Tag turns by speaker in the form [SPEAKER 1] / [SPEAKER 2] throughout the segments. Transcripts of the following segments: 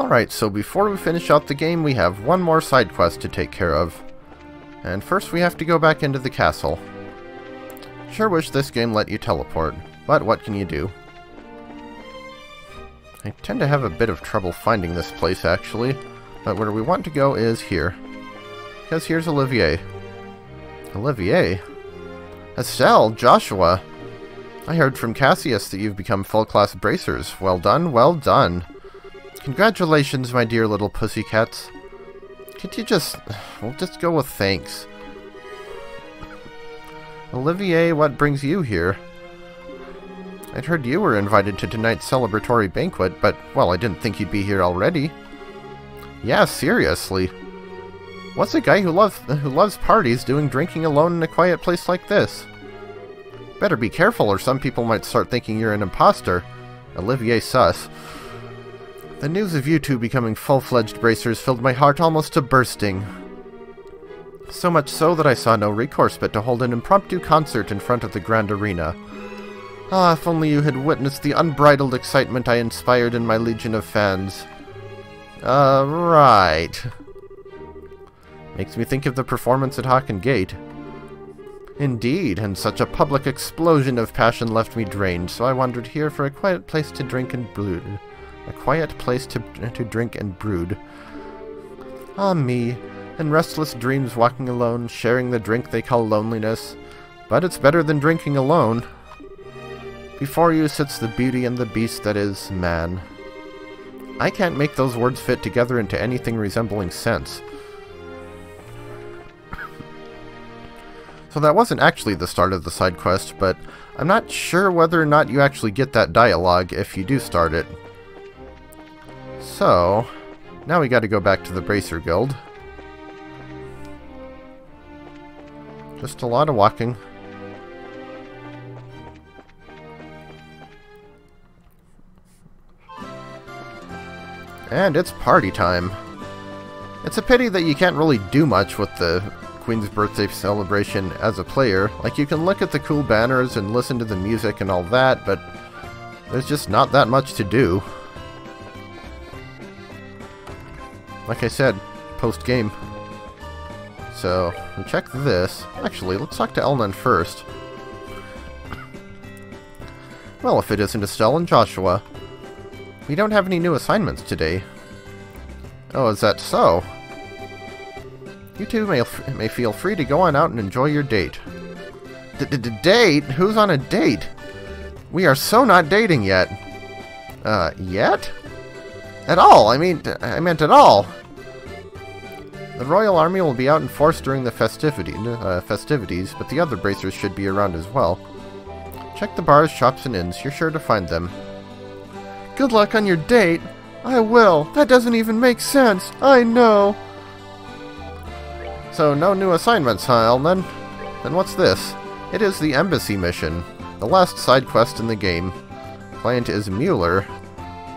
[SPEAKER 1] Alright, so before we finish out the game, we have one more side quest to take care of. And first we have to go back into the castle. Sure wish this game let you teleport, but what can you do? I tend to have a bit of trouble finding this place, actually, but where we want to go is here. Because here's Olivier. Olivier? Estelle, Joshua! I heard from Cassius that you've become full-class bracers. Well done, well done. Congratulations, my dear little pussycats. Could you we'll just go with thanks. Olivier, what brings you here? I'd heard you were invited to tonight's celebratory banquet, but, well, I didn't think you'd be here already. Yeah, seriously. What's a guy who loves parties doing drinking alone in a quiet place like this? Better be careful or some people might start thinking you're an imposter. Olivier sus. The news of you two becoming full-fledged bracers filled my heart almost to bursting. So much so that I saw no recourse but to hold an impromptu concert in front of the grand arena. Ah, if only you had witnessed the unbridled excitement I inspired in my legion of fans. Right. Makes me think of the performance at Hawken Gate. Indeed, and such a public explosion of passion left me drained, so I wandered here for a quiet place to drink and brood. A quiet place to drink and brood. Ah me, in restless dreams walking alone, sharing the drink they call loneliness. But it's better than drinking alone. Before you sits the beauty and the beast that is man. I can't make those words fit together into anything resembling sense. So that wasn't actually the start of the side quest, but I'm not sure whether or not you actually get that dialogue if you do start it. So, now we gotta go back to the Bracer Guild. Just a lot of walking. And it's party time. It's a pity that you can't really do much with the Queen's birthday celebration as a player. Like, you can look at the cool banners and listen to the music and all that, but there's just not that much to do. Like I said, post-game. So, we check this. Actually, let's talk to Elnan first. Well, if it isn't Estelle and Joshua. We don't have any new assignments today. Oh, is that so? You two may feel free to go on out and enjoy your date. Date? Who's on a date? We are so not dating yet. Yet? At all. I meant at all. The Royal Army will be out in force during the festivities, but the other bracers should be around as well. Check the bars, shops, and inns. You're sure to find them. Good luck on your date. I will. That doesn't even make sense. I know. So, no new assignments, huh, Elnan? Then what's this? It is the Embassy mission. The last side quest in the game. Client is Mueller.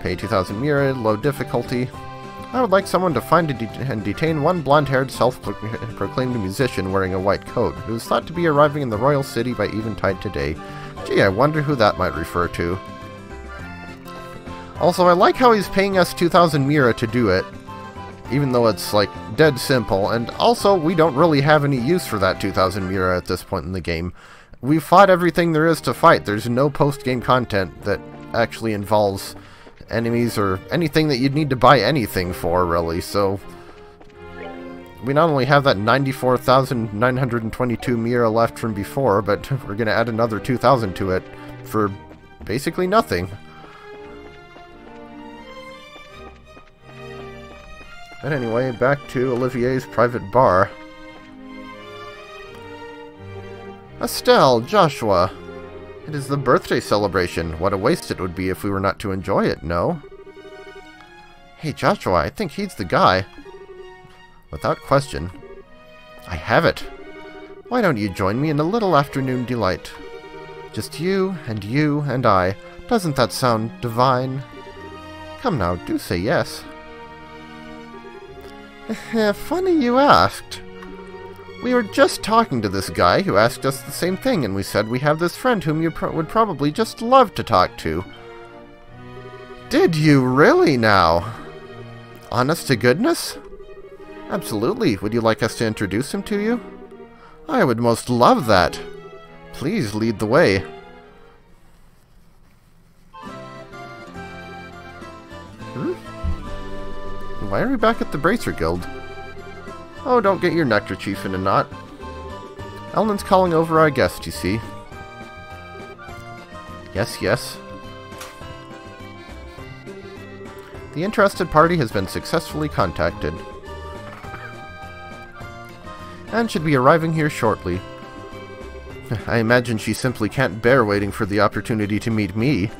[SPEAKER 1] Pay 2,000 Mira, low difficulty. I would like someone to find and detain one blonde-haired, self-proclaimed musician wearing a white coat, who is thought to be arriving in the royal city by eventide today. Gee, I wonder who that might refer to. Also, I like how he's paying us 2,000 Mira to do it, even though it's, like, dead simple, and also, we don't really have any use for that 2,000 Mira at this point in the game. We've fought everything there is to fight. There's no post-game content that actually involves enemies or anything that you'd need to buy anything for, really, so we not only have that 94,922 Mira left from before, but we're going to add another 2,000 to it for basically nothing. But anyway, back to Olivier's private bar. Estelle, Joshua. It is the birthday celebration. What a waste it would be if we were not to enjoy it, no? Hey, Joshua, I think he's the guy. Without question. I have it. Why don't you join me in a little afternoon delight? Just you and I. Doesn't that sound divine? Come now, do say yes. Funny you asked. We were just talking to this guy who asked us the same thing, and we said we have this friend whom you would probably just love to talk to. Did you really now? Honest to goodness? Absolutely. Would you like us to introduce him to you? I would most love that. Please lead the way. Why are we back at the Bracer Guild? Oh, don't get your neckerchief in a knot. Elnan's calling over our guest, you see. Yes, yes. The interested party has been successfully contacted, and should be arriving here shortly. I imagine she simply can't bear waiting for the opportunity to meet me.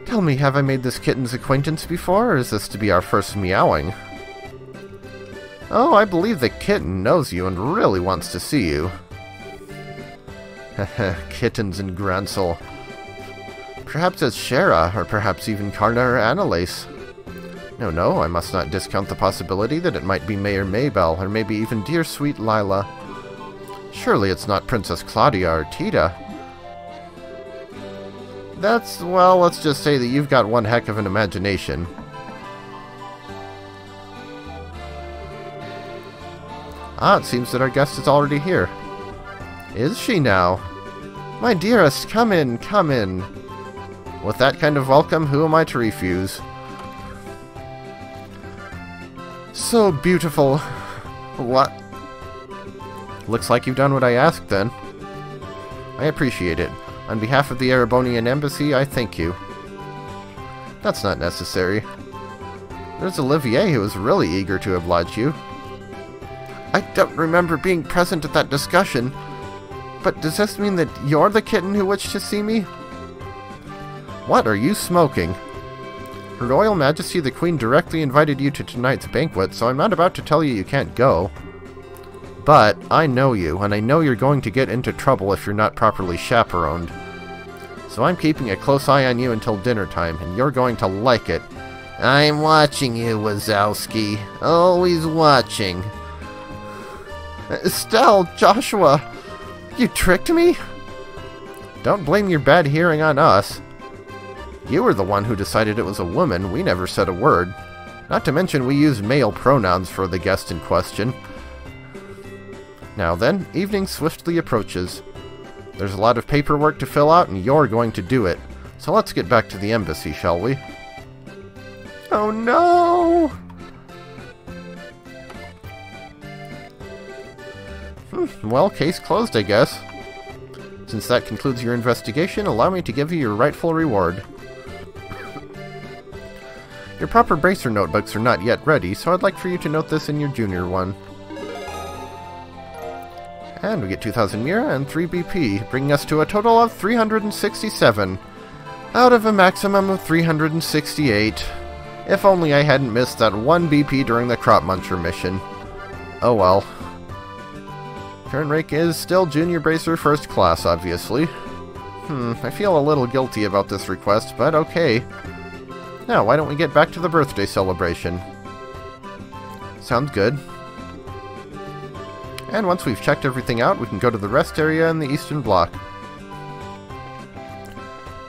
[SPEAKER 1] Tell me, have I made this kitten's acquaintance before, or is this to be our first meowing? Oh, I believe the kitten knows you and really wants to see you. Heh, kittens and Grancel. Perhaps it's Shara, or perhaps even Karna or Annalise. No, I must not discount the possibility that it might be Mayor Maybell, or maybe even dear sweet Lila. Surely it's not Princess Claudia or Tita. Well, let's just say that you've got one heck of an imagination. Ah, it seems that our guest is already here. Is she now? My dearest, come in, come in. With that kind of welcome, who am I to refuse? So beautiful. What? Looks like you've done what I asked, then. I appreciate it. On behalf of the Erebonian Embassy, I thank you. That's not necessary. There's Olivier, who is really eager to oblige you. I don't remember being present at that discussion, but does this mean that you're the kitten who wished to see me? What are you smoking? Her Royal Majesty the Queen directly invited you to tonight's banquet, so I'm not about to tell you you can't go. But I know you, and I know you're going to get into trouble if you're not properly chaperoned. So I'm keeping a close eye on you until dinner time, and you're going to like it. I'm watching you, Wazowski. Always watching. Estelle, Joshua, you tricked me? Don't blame your bad hearing on us. You were the one who decided it was a woman. We never said a word. Not to mention we used male pronouns for the guest in question. Now then, evening swiftly approaches. There's a lot of paperwork to fill out, and you're going to do it. So let's get back to the embassy, shall we? Oh no! Well, case closed, I guess. Since that concludes your investigation, allow me to give you your rightful reward. Your proper bracer notebooks are not yet ready, so I'd like for you to note this in your junior one. And we get 2,000 Mira and 3 BP, bringing us to a total of 367, out of a maximum of 368. If only I hadn't missed that 1 BP during the Crop Muncher mission. Oh well. Current rank is still Junior Bracer First Class, obviously. I feel a little guilty about this request, but okay. Now, why don't we get back to the birthday celebration? Sounds good. And once we've checked everything out, we can go to the rest area in the Eastern Bloc.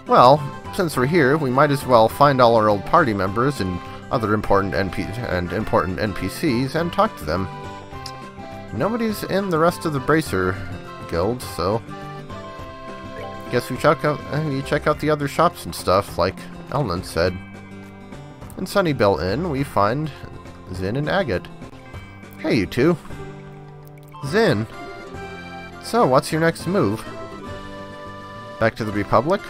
[SPEAKER 1] Well, since we're here, we might as well find all our old party members and other important NPCs and talk to them. Nobody's in the rest of the Bracer Guild, so guess we check out the other shops and stuff, like Elnan said. In Sunnybell Inn, we find Zin and Agate. Hey, you two. Zin. So, what's your next move? Back to the Republic?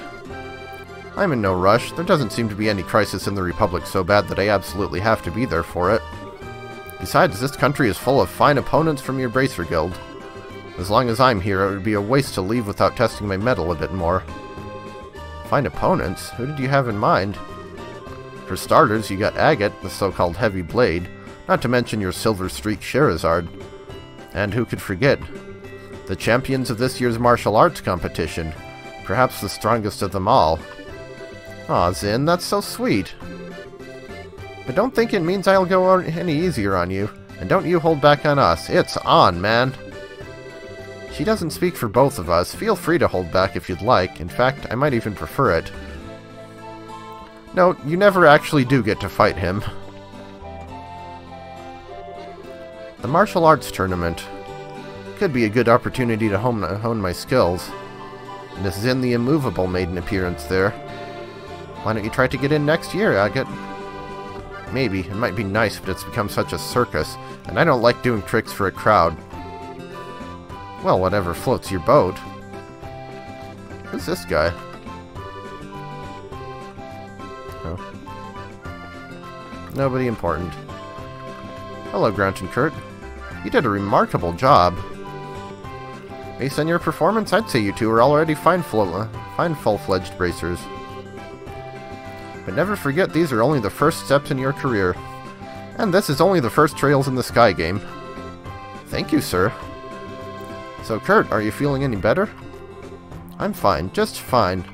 [SPEAKER 1] I'm in no rush. There doesn't seem to be any crisis in the Republic so bad that I absolutely have to be there for it. Besides, this country is full of fine opponents from your Bracer Guild. As long as I'm here, it would be a waste to leave without testing my mettle a bit more. Fine opponents? Who did you have in mind? For starters, you got Agate, the so-called Heavy Blade, not to mention your Silver Streak Sherazard. And who could forget? The champions of this year's martial arts competition. Perhaps the strongest of them all. Aw, Zin, that's so sweet. But don't think it means I'll go any easier on you. And don't you hold back on us. It's on, man. She doesn't speak for both of us. Feel free to hold back if you'd like. In fact, I might even prefer it. No, you never actually do get to fight him. The martial arts tournament. Could be a good opportunity to hone my skills. And this is in the immovable made an appearance there. Why don't you try to get in next year, Agate? Maybe. It might be nice, but it's become such a circus, and I don't like doing tricks for a crowd. Well, whatever floats your boat. Who's this guy? Oh. Nobody important. Hello, Grant and Kurt. You did a remarkable job. Based on your performance, I'd say you two are already fine full-fledged bracers. But never forget, these are only the first steps in your career. And this is only the first Trails in the Sky game. Thank you, sir. So, Kurt, are you feeling any better? I'm fine, just fine.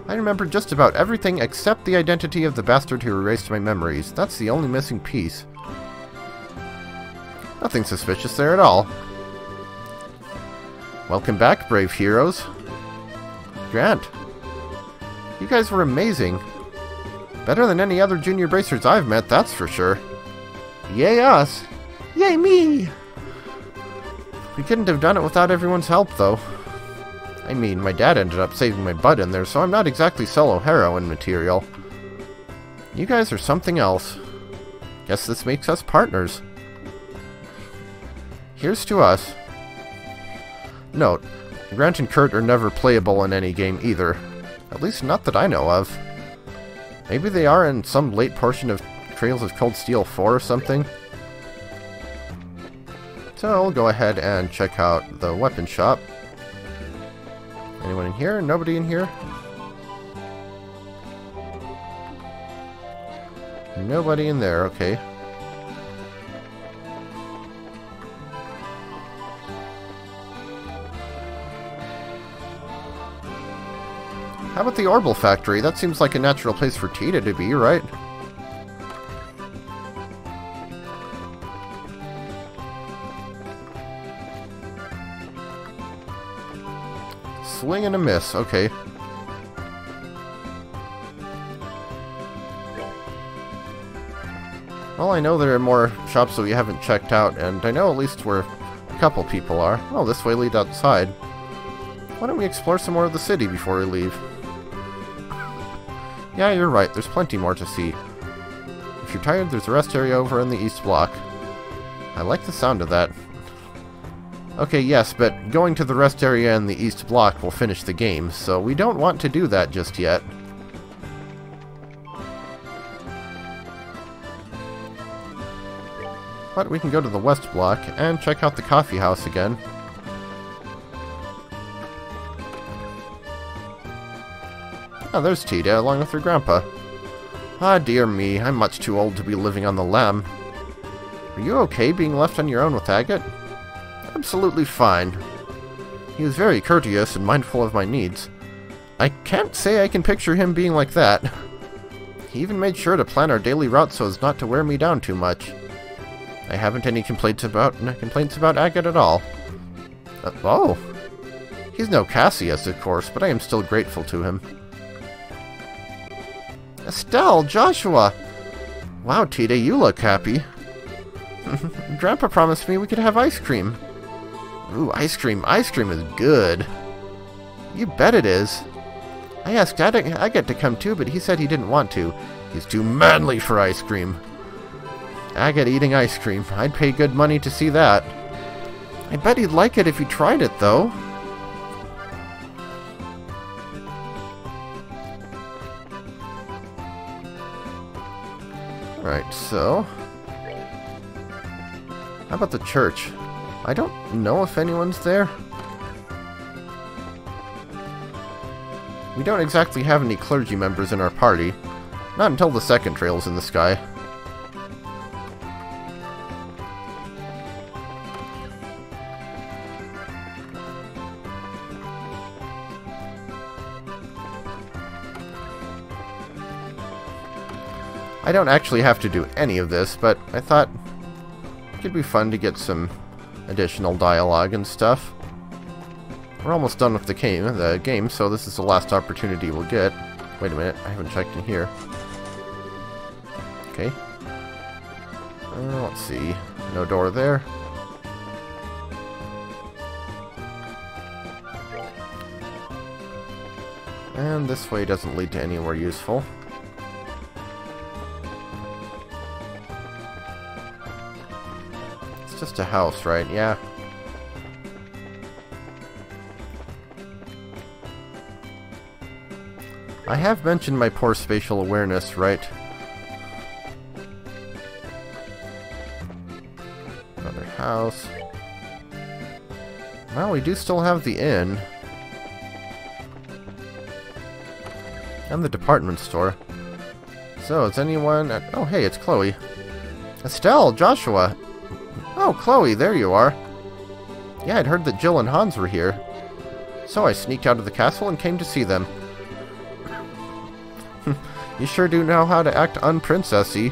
[SPEAKER 1] I remember just about everything except the identity of the bastard who erased my memories. That's the only missing piece. Nothing suspicious there at all. Welcome back, brave heroes. Grant. You guys were amazing. Better than any other junior bracers I've met, that's for sure. Yay us! Yay me! We couldn't have done it without everyone's help, though. I mean, my dad ended up saving my butt in there, so I'm not exactly solo heroine material. You guys are something else. Guess this makes us partners. Here's to us. Note, Grant and Kurt are never playable in any game either. At least not that I know of. Maybe they are in some late portion of Trails of Cold Steel 4 or something. So I'll go ahead and check out the weapon shop. Anyone in here? Nobody in here? Nobody in there, okay. How about the Orbital Factory? That seems like a natural place for Tita to be, right? Swing and a miss, okay. Well, I know there are more shops that we haven't checked out, and I know at least where a couple people are. Oh, this way leads outside. Why don't we explore some more of the city before we leave? Yeah, you're right, there's plenty more to see. If you're tired, there's a rest area over in the east block. I like the sound of that. Okay, yes, but going to the rest area in the east block will finish the game, so we don't want to do that just yet. But we can go to the west block and check out the coffee house again. Oh, there's Tita, along with her grandpa. Ah, dear me, I'm much too old to be living on the lam. Are you okay being left on your own with Agate? Absolutely fine. He was very courteous and mindful of my needs. I can't say I can picture him being like that. He even made sure to plan our daily route so as not to wear me down too much. I haven't any complaints about Agate at all. Oh. He's no Cassius, of course, but I am still grateful to him. Estelle, Joshua! Wow, Tita, you look happy. Grandpa promised me we could have ice cream. Ooh, ice cream. Ice cream is good. You bet it is. I asked Agate to come too, but he said he didn't want to. He's too manly for ice cream. Agate eating ice cream. I'd pay good money to see that. I bet he'd like it if he tried it, though. Alright, so... how about the church? I don't know if anyone's there. We don't exactly have any clergy members in our party. Not until the second Trails in the Sky. I don't actually have to do any of this, but I thought it could be fun to get some additional dialogue and stuff. We're almost done with the game, so this is the last opportunity we'll get. Wait a minute, I haven't checked in here. Okay. Let's see. No door there. And this way doesn't lead to anywhere useful. It's just a house, right? Yeah. I have mentioned my poor spatial awareness, right? Another house. Well, we do still have the inn. And the department store. So, is anyone at... Oh, hey, it's Chloe. Estelle, Joshua. Oh, Chloe, there you are. Yeah, I'd heard that Jill and Hans were here. So I sneaked out of the castle and came to see them. You sure do know how to act unprincessy.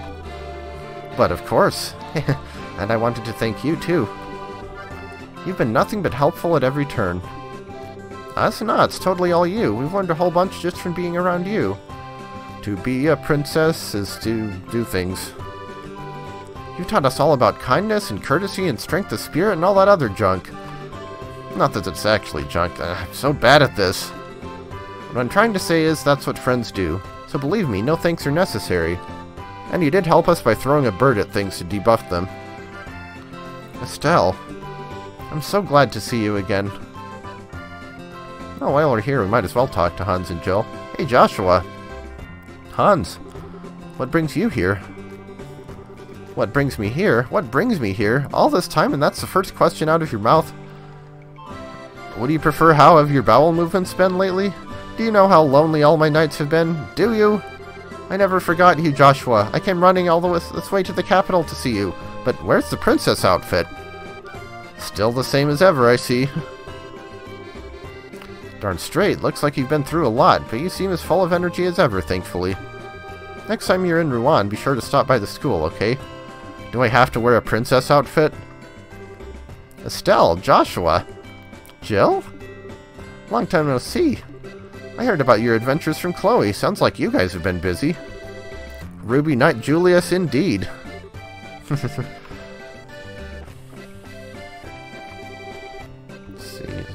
[SPEAKER 1] But of course. And I wanted to thank you, too. You've been nothing but helpful at every turn. That's not. It's totally all you. We've learned a whole bunch just from being around you. To be a princess is to do things. You taught us all about kindness and courtesy and strength of spirit and all that other junk. Not that it's actually junk. I'm so bad at this. What I'm trying to say is that's what friends do. So believe me, no thanks are necessary. And you did help us by throwing a bird at things to debuff them. Estelle, I'm so glad to see you again. Oh, while we're here, we might as well talk to Hans and Jill. Hey, Joshua. Hans, what brings you here? What brings me here? What brings me here? All this time and that's the first question out of your mouth? Would you prefer how have your bowel movements been lately? Do you know how lonely all my nights have been? Do you? I never forgot you, Joshua. I came running all this way to the capital to see you. But where's the princess outfit? Still the same as ever, I see. Darn straight, looks like you've been through a lot, but you seem as full of energy as ever, thankfully. Next time you're in Rouen, be sure to stop by the school, okay? Do I have to wear a princess outfit? Estelle, Joshua, Jill? Long time no see. I heard about your adventures from Chloe. Sounds like you guys have been busy. Ruby Knight Julius, indeed. Let's see.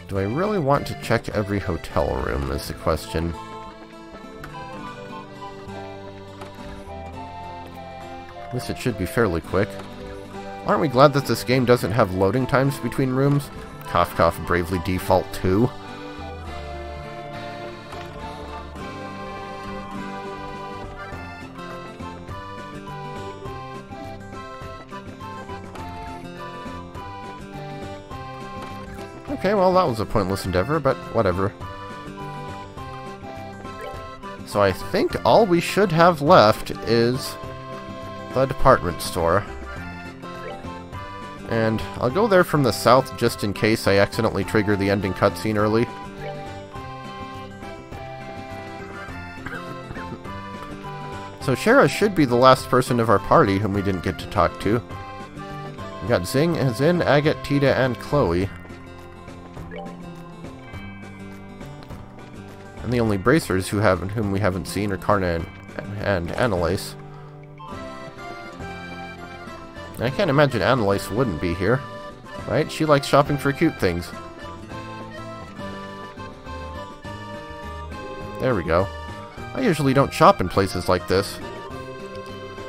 [SPEAKER 1] Do I really want to check every hotel room is the question. At least it should be fairly quick. Aren't we glad that this game doesn't have loading times between rooms? Cough cough, bravely default 2. Okay, well that was a pointless endeavor, but whatever. So I think all we should have left is the department store. And I'll go there from the south just in case I accidentally trigger the ending cutscene early. So Shara should be the last person of our party whom we didn't get to talk to. We got Zing, Zin, Agate, Tita, and Chloe. And the only bracers whom we haven't seen are Karna and Annalise. I can't imagine Annalise wouldn't be here. Right? She likes shopping for cute things. There we go. I usually don't shop in places like this.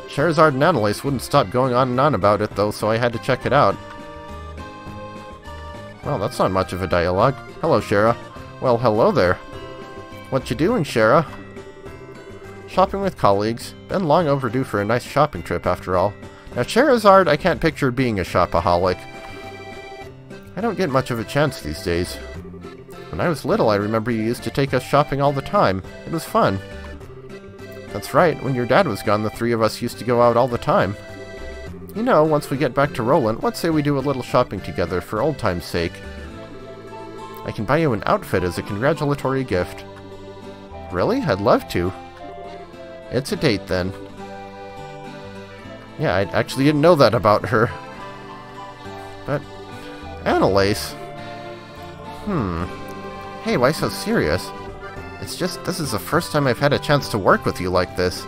[SPEAKER 1] Charizard and Annalise wouldn't stop going on and on about it, though, so I had to check it out. Well, that's not much of a dialogue. Hello, Shara. Well, hello there. What you doing, Shara? Shopping with colleagues. Been long overdue for a nice shopping trip, after all. Now, Charizard, I can't picture being a shopaholic. I don't get much of a chance these days. When I was little, I remember you used to take us shopping all the time. It was fun. That's right, when your dad was gone, the three of us used to go out all the time. You know, once we get back to Roland, let's say we do a little shopping together for old time's sake. I can buy you an outfit as a congratulatory gift. Really? I'd love to. It's a date, then. Yeah, I actually didn't know that about her. But, Annalise? Hey, why so serious? It's just, this is the first time I've had a chance to work with you like this.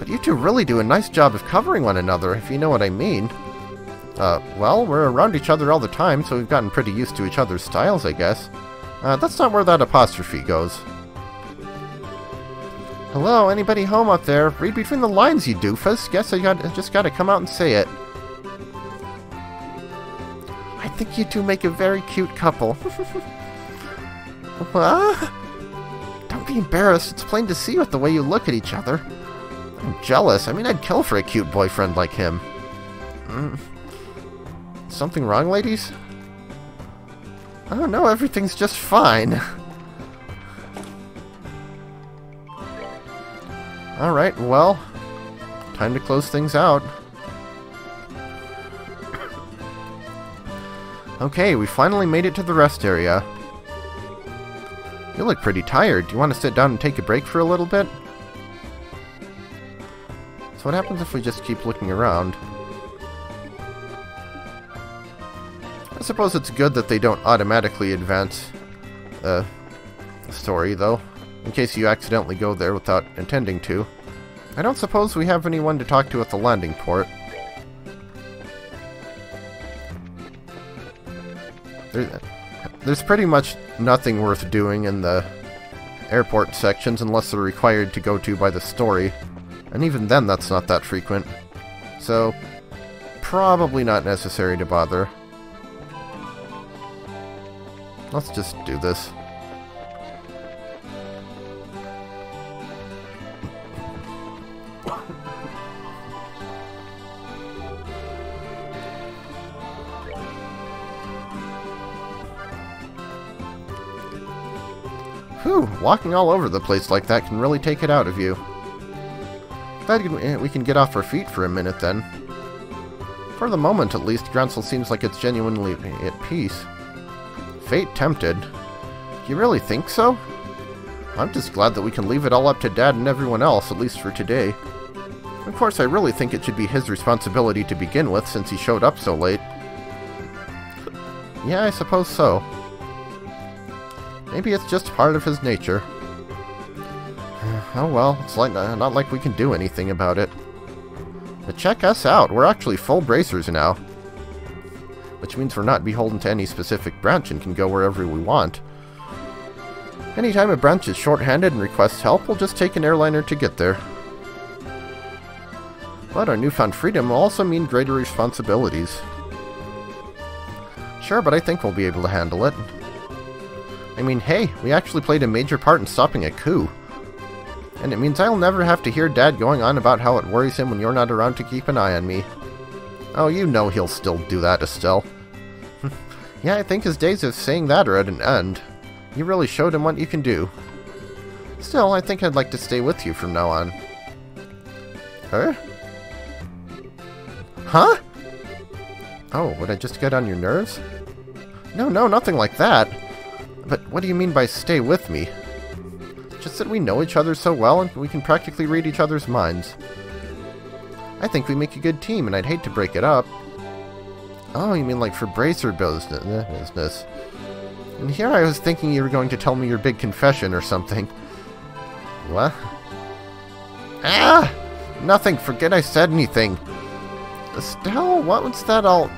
[SPEAKER 1] But you two really do a nice job of covering one another, if you know what I mean. Well, we're around each other all the time, so we've gotten pretty used to each other's styles, I guess. That's not where that apostrophe goes. Hello, anybody home up there? Read between the lines, you doofus. Guess I just gotta come out and say it. I think you two make a very cute couple. What? Don't be embarrassed. It's plain to see with the way you look at each other. I'm jealous. I mean, I'd kill for a cute boyfriend like him. Something wrong, ladies? Oh no, everything's just fine. Alright, well, time to close things out. Okay, we finally made it to the rest area. You look pretty tired. Do you want to sit down and take a break for a little bit? So what happens if we just keep looking around? I suppose it's good that they don't automatically advance the story, though, in case you accidentally go there without intending to. I don't suppose we have anyone to talk to at the landing port. There's pretty much nothing worth doing in the airport sections unless they're required to go to by the story. And even then, that's not that frequent. So, probably not necessary to bother. Let's just do this. Whew, walking all over the place like that can really take it out of you. Glad we can get off our feet for a minute then. For the moment at least, Grancel seems like it's genuinely at peace. Fate tempted. You really think so? I'm just glad that we can leave it all up to Dad and everyone else, at least for today. Of course, I really think it should be his responsibility to begin with, since he showed up so late. Yeah, I suppose so. Maybe it's just part of his nature. Oh well, it's not like we can do anything about it. But check us out, we're actually full bracers now. Which means we're not beholden to any specific branch and can go wherever we want. Anytime a branch is short-handed and requests help, we'll just take an airliner to get there. But our newfound freedom will also mean greater responsibilities. Sure, but I think we'll be able to handle it. I mean, hey, we actually played a major part in stopping a coup. And it means I'll never have to hear Dad going on about how it worries him when you're not around to keep an eye on me. Oh, you know he'll still do that, Estelle. Yeah, I think his days of saying that are at an end. You really showed him what you can do. Still, I think I'd like to stay with you from now on. Huh? Huh? Oh, would I just get on your nerves? No, nothing like that. But what do you mean by stay with me? Just that we know each other so well and we can practically read each other's minds. I think we make a good team, and I'd hate to break it up. Oh, you mean like for bracer business. And here I was thinking you were going to tell me your big confession or something. What? Ah! Nothing, forget I said anything. Estelle, what was that all...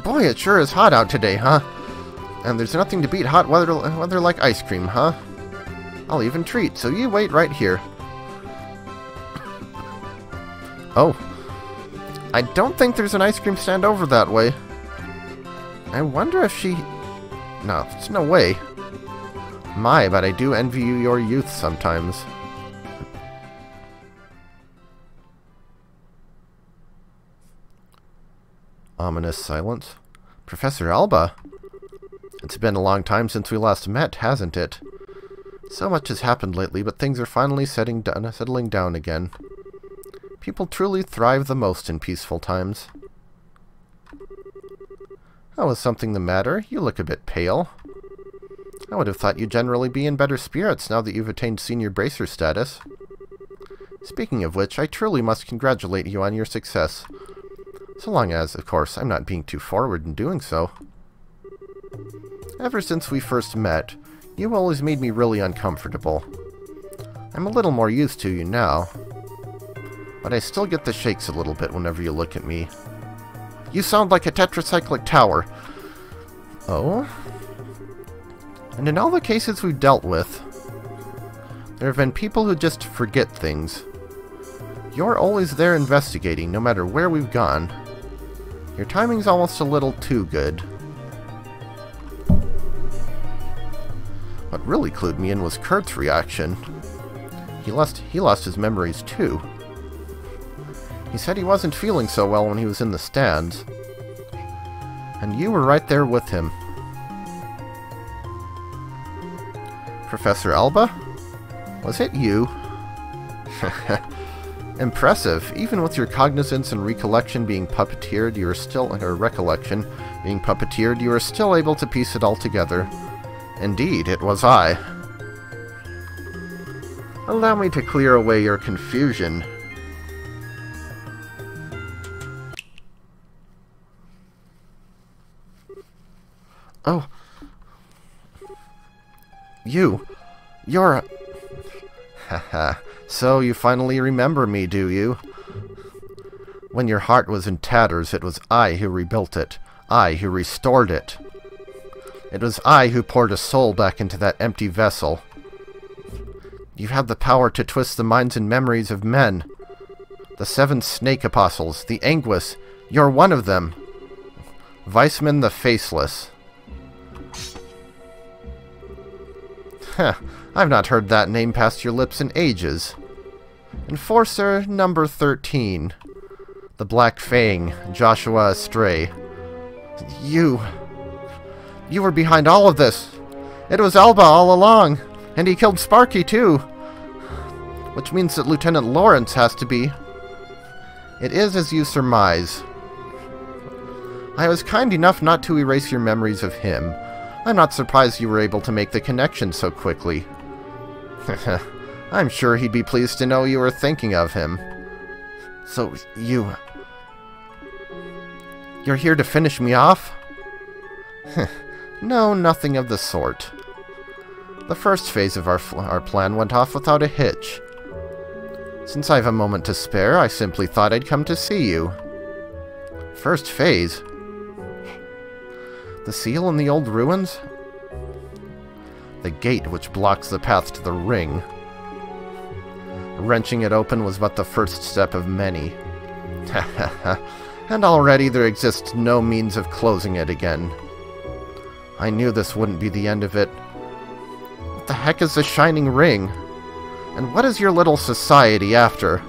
[SPEAKER 1] boy, it sure is hot out today, huh? And there's nothing to beat hot weather like ice cream, huh? I'll even treat, so you wait right here. Oh. I don't think there's an ice cream stand over that way. I wonder if she... No, there's no way. My, but I do envy you your youth sometimes. Ominous silence. Professor Alba? It's been a long time since we last met, hasn't it? So much has happened lately, but things are finally settling down again. People truly thrive the most in peaceful times. Oh, is something the matter? You look a bit pale. I would have thought you'd generally be in better spirits now that you've attained senior bracer status. Speaking of which, I truly must congratulate you on your success. So long as, of course, I'm not being too forward in doing so. Ever since we first met, you always made me really uncomfortable. I'm a little more used to you now. But I still get the shakes a little bit whenever you look at me. You sound like a tetracyclic tower. Oh? And in all the cases we've dealt with, there have been people who just forget things. You're always there investigating, no matter where we've gone. Your timing's almost a little too good. What really clued me in was Kurt's reaction. He lost his memories too. He said he wasn't feeling so well when he was in the stands. And you were right there with him. Professor Alba? Was it you? Impressive. Even with your cognizance and recollection being puppeteered, you are still, or recollection being puppeteered, you are still able to piece it all together. Indeed, it was I. Allow me to clear away your confusion. Oh. You're... Haha. So you finally remember me, do you? When your heart was in tatters, it was I who rebuilt it. I who restored it. It was I who poured a soul back into that empty vessel. You have the power to twist the minds and memories of men. The 7 snake apostles, the Anguis, you're one of them. Weissman the Faceless. Heh, I've not heard that name past your lips in ages. Enforcer number 13. The Black Fang, Joshua Astray. You were behind all of this. It was Alba all along, and he killed Sparky too. Which means that Lieutenant Lawrence has to be. It is as you surmise. I was kind enough not to erase your memories of him. I'm not surprised you were able to make the connection so quickly. I'm sure he'd be pleased to know you were thinking of him. So, you're here to finish me off? No, nothing of the sort. The first phase of our plan went off without a hitch. Since I have a moment to spare, I simply thought I'd come to see you. First phase? The seal in the old ruins? The gate which blocks the path to the ring. Wrenching it open was but the first step of many. And already there exists no means of closing it again. I knew this wouldn't be the end of it. What the heck is the Shining Ring? And what is your little society after?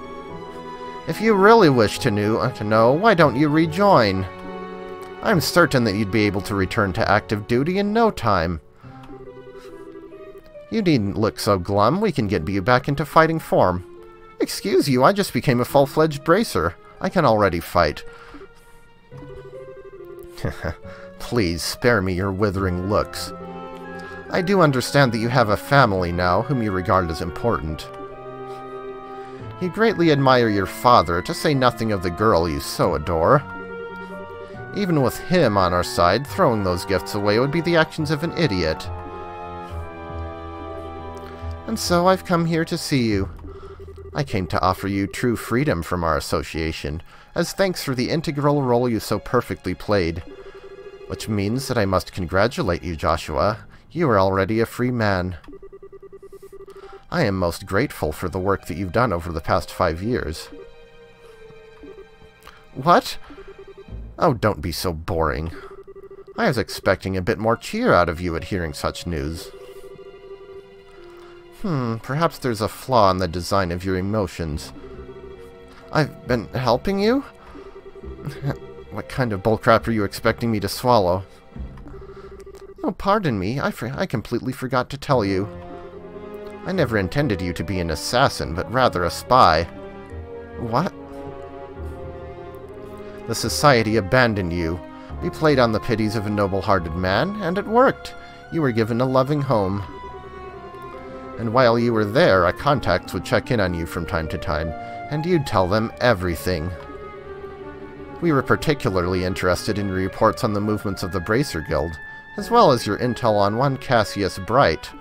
[SPEAKER 1] If you really wish to know, why don't you rejoin? I'm certain that you'd be able to return to active duty in no time. You needn't look so glum. We can get you back into fighting form. Excuse you, I just became a full-fledged bracer. I can already fight. Please, spare me your withering looks. I do understand that you have a family now, whom you regard as important. You greatly admire your father, to say nothing of the girl you so adore. Even with him on our side, throwing those gifts away would be the actions of an idiot. And so I've come here to see you. I came to offer you true freedom from our association, as thanks for the integral role you so perfectly played. Which means that I must congratulate you, Joshua. You are already a free man. I am most grateful for the work that you've done over the past 5 years. What? Oh, don't be so boring. I was expecting a bit more cheer out of you at hearing such news. Perhaps there's a flaw in the design of your emotions. I've been helping you? What kind of bullcrap are you expecting me to swallow? Oh, pardon me, I completely forgot to tell you. I never intended you to be an assassin, but rather a spy. What? The Society abandoned you. We played on the pities of a noble-hearted man, and it worked. You were given a loving home. And while you were there, our contacts would check in on you from time to time, and you'd tell them everything. We were particularly interested in your reports on the movements of the Bracer Guild, as well as your intel on one Cassius Bright.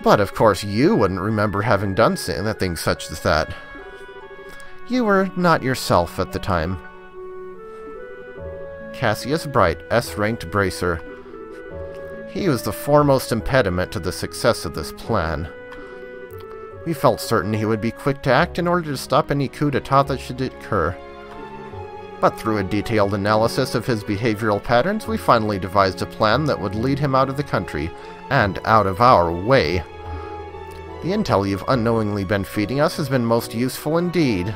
[SPEAKER 1] But, of course, you wouldn't remember having done anything such as that. You were not yourself at the time. Cassius Bright, S-ranked bracer. He was the foremost impediment to the success of this plan. We felt certain he would be quick to act in order to stop any coup d'etat that should occur. But through a detailed analysis of his behavioral patterns, we finally devised a plan that would lead him out of the country, and out of our way. The intel you've unknowingly been feeding us has been most useful indeed.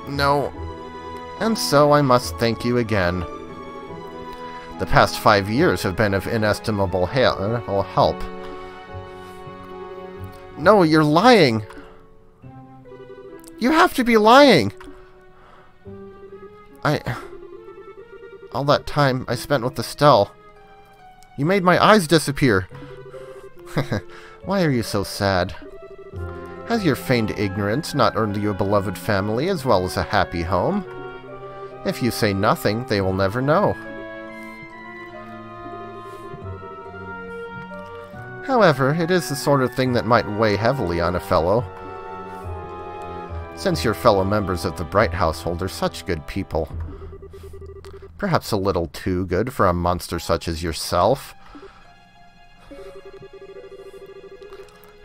[SPEAKER 1] No. And so I must thank you again. The past 5 years have been of inestimable help. No, you're lying! You have to be lying! All that time I spent with Estelle. You made my eyes disappear. Why are you so sad? Has your feigned ignorance not earned you a beloved family as well as a happy home? If you say nothing, they will never know. However, it is the sort of thing that might weigh heavily on a fellow. Since your fellow members of the Bright household are such good people. Perhaps a little too good for a monster such as yourself.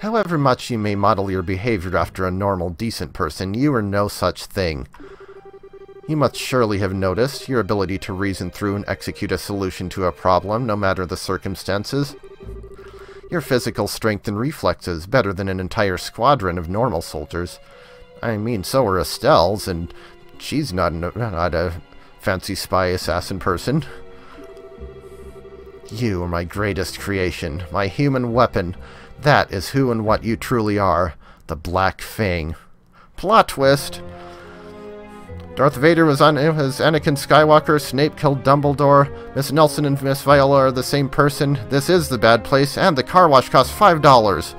[SPEAKER 1] However much you may model your behavior after a normal, decent person, you are no such thing. You must surely have noticed your ability to reason through and execute a solution to a problem, no matter the circumstances. Your physical strength and reflexes, better than an entire squadron of normal soldiers. I mean, so are Estelle's, and she's not a fancy spy assassin person. You are my greatest creation, my human weapon. That is who and what you truly are, the Black Fang. Plot twist! Darth Vader was Anakin Skywalker, Snape killed Dumbledore, Miss Nelson and Miss Viola are the same person, this is the bad place, and the car wash costs $5.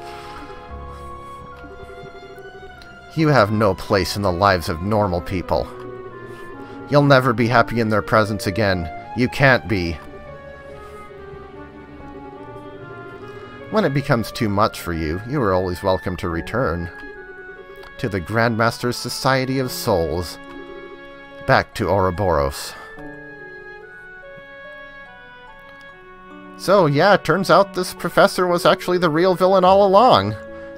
[SPEAKER 1] You have no place in the lives of normal people. You'll never be happy in their presence again. You can't be. When it becomes too much for you, you are always welcome to return. To the Grandmaster's Society of Souls. Back to Ouroboros. So, yeah, it turns out this professor was actually the real villain all along.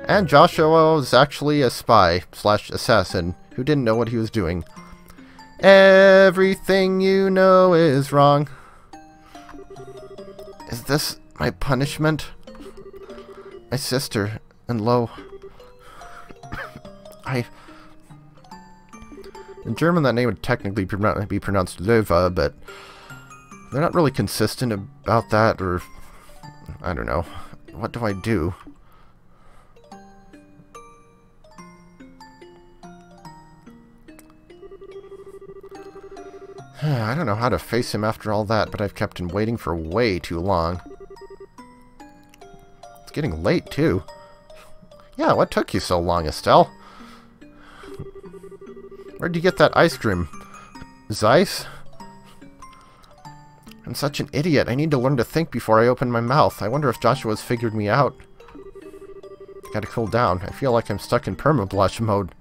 [SPEAKER 1] And Joshua was actually a spy / assassin who didn't know what he was doing. Everything you know is wrong. Is this my punishment? My sister and Lo. In German, that name would technically be pronounced Löwe, but they're not really consistent about that, or I don't know. What do I do? I don't know how to face him after all that, but I've kept him waiting for way too long. It's getting late, too. Yeah, what took you so long, Estelle? Where'd you get that ice cream? Zeiss? I'm such an idiot. I need to learn to think before I open my mouth. I wonder if Joshua's figured me out. Gotta cool down. I feel like I'm stuck in perma-blush mode.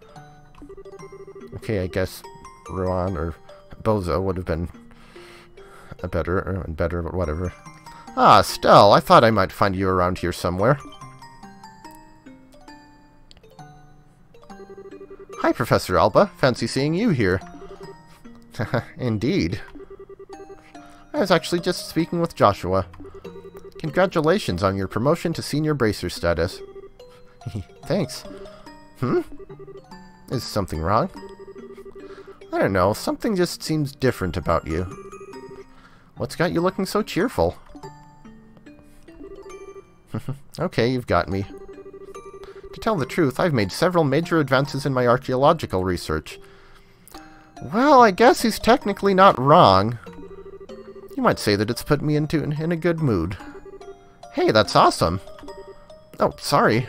[SPEAKER 1] Okay, I guess Ruan or Bozo would have been a better, but whatever. Ah, Estelle, I thought I might find you around here somewhere. Hi, Professor Alba. Fancy seeing you here. Indeed. I was actually just speaking with Joshua. Congratulations on your promotion to senior bracer status. Thanks. Is something wrong? I don't know. Something just seems different about you. What's got you looking so cheerful? Okay, you've got me. To tell the truth, I've made several major advances in my archaeological research. Well, I guess he's technically not wrong. You might say that it's put me in a good mood. Hey, that's awesome. Oh, sorry.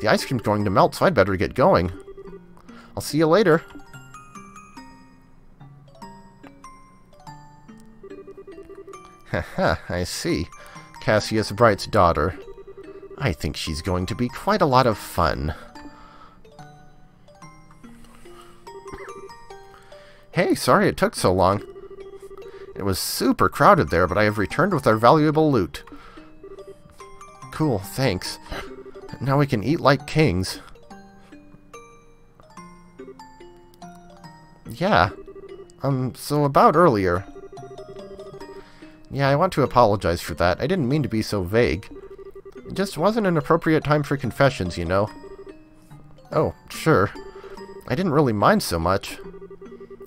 [SPEAKER 1] The ice cream's going to melt, so I'd better get going. I'll see you later. Haha, I see. Cassius Bright's daughter. I think she's going to be quite a lot of fun. Hey, sorry it took so long. It was super crowded there, but I have returned with our valuable loot. Cool, thanks. Now we can eat like kings. Yeah. So about earlier. Yeah, I want to apologize for that. I didn't mean to be so vague. It just wasn't an appropriate time for confessions, you know. Oh, sure. I didn't really mind so much.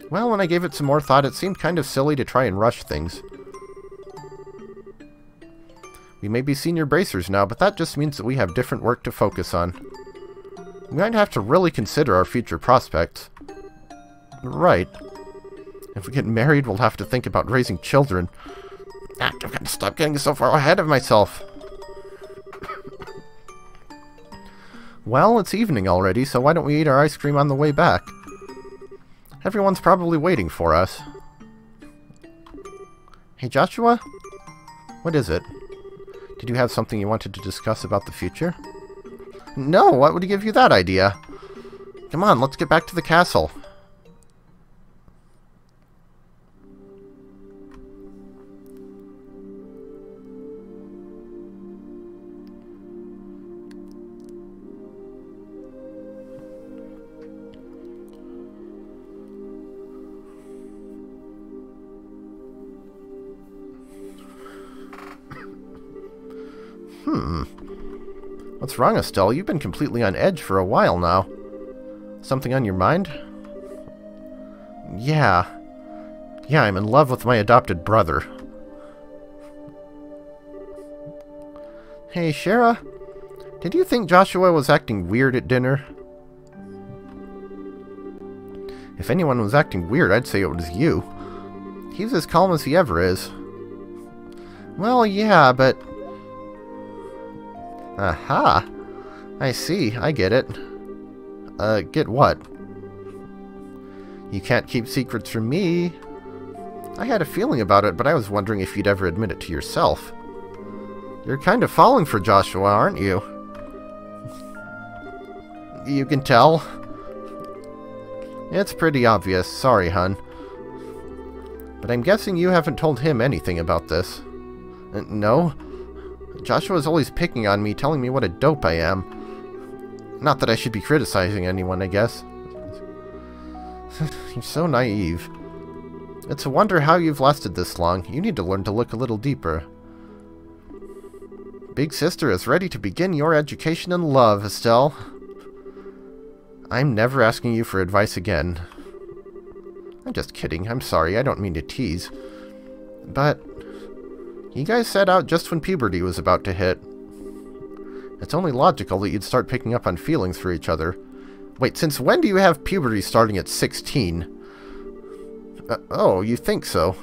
[SPEAKER 1] Well, when I gave it some more thought, it seemed kind of silly to try and rush things. We may be senior bracers now, but that just means that we have different work to focus on. We might have to really consider our future prospects. Right. If we get married, we'll have to think about raising children. I've got to stop getting so far ahead of myself. Well, it's evening already, so why don't we eat our ice cream on the way back? Everyone's probably waiting for us. Hey, Joshua? What is it? Did you have something you wanted to discuss about the future? No, what would give you that idea? Come on, let's get back to the castle. What's wrong, Estelle? You've been completely on edge for a while now. Something on your mind? Yeah. Yeah, I'm in love with my adopted brother. Hey, Shara. Did you think Joshua was acting weird at dinner? If anyone was acting weird, I'd say it was you. He's as calm as he ever is. Well, yeah, but... Aha! I see, I get it. Get what? You can't keep secrets from me. I had a feeling about it, but I was wondering if you'd ever admit it to yourself. You're kind of falling for Joshua, aren't you? You can tell. It's pretty obvious, sorry, hun. But I'm guessing you haven't told him anything about this. No? Joshua's always picking on me, telling me what a dope I am. Not that I should be criticizing anyone, I guess. You're so naive. It's a wonder how you've lasted this long. You need to learn to look a little deeper. Big sister is ready to begin your education in love, Estelle. I'm never asking you for advice again. I'm just kidding. I'm sorry. I don't mean to tease. But... you guys set out just when puberty was about to hit. It's only logical that you'd start picking up on feelings for each other. Wait, since when do you have puberty starting at 16? Oh, you think so?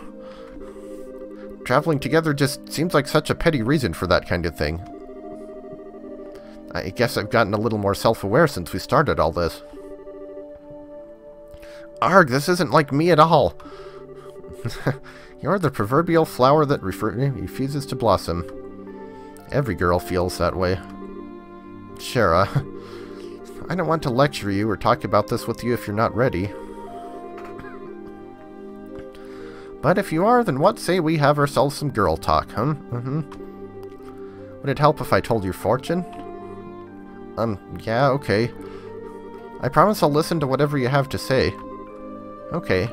[SPEAKER 1] Traveling together just seems like such a petty reason for that kind of thing. I guess I've gotten a little more self-aware since we started all this. Arg, this isn't like me at all. You're the proverbial flower that refuses to blossom. Every girl feels that way. Shara, I don't want to lecture you or talk about this with you if you're not ready. But if you are, then what say we have ourselves some girl talk, huh? Would it help if I told your fortune? Yeah, okay. I promise I'll listen to whatever you have to say. Okay.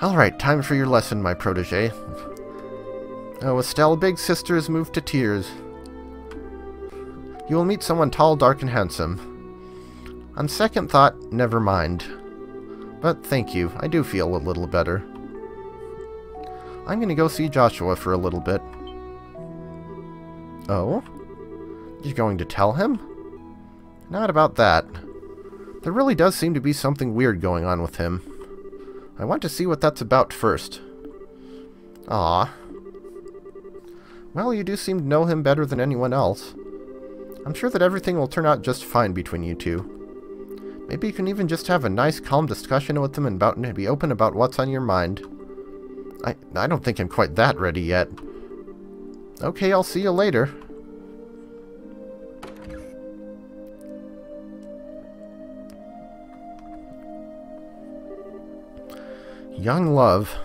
[SPEAKER 1] Alright, time for your lesson, my protege. Oh, Estelle, big sister is moved to tears. You will meet someone tall, dark, and handsome. On second thought, never mind. But thank you, I do feel a little better. I'm gonna go see Joshua for a little bit. Oh? You're going to tell him? Not about that. There really does seem to be something weird going on with him. I want to see what that's about first. Ah. Well, you do seem to know him better than anyone else. I'm sure that everything will turn out just fine between you two. Maybe you can even just have a nice, calm discussion with him and be open about what's on your mind. I don't think I'm quite that ready yet. Okay, I'll see you later. Young love.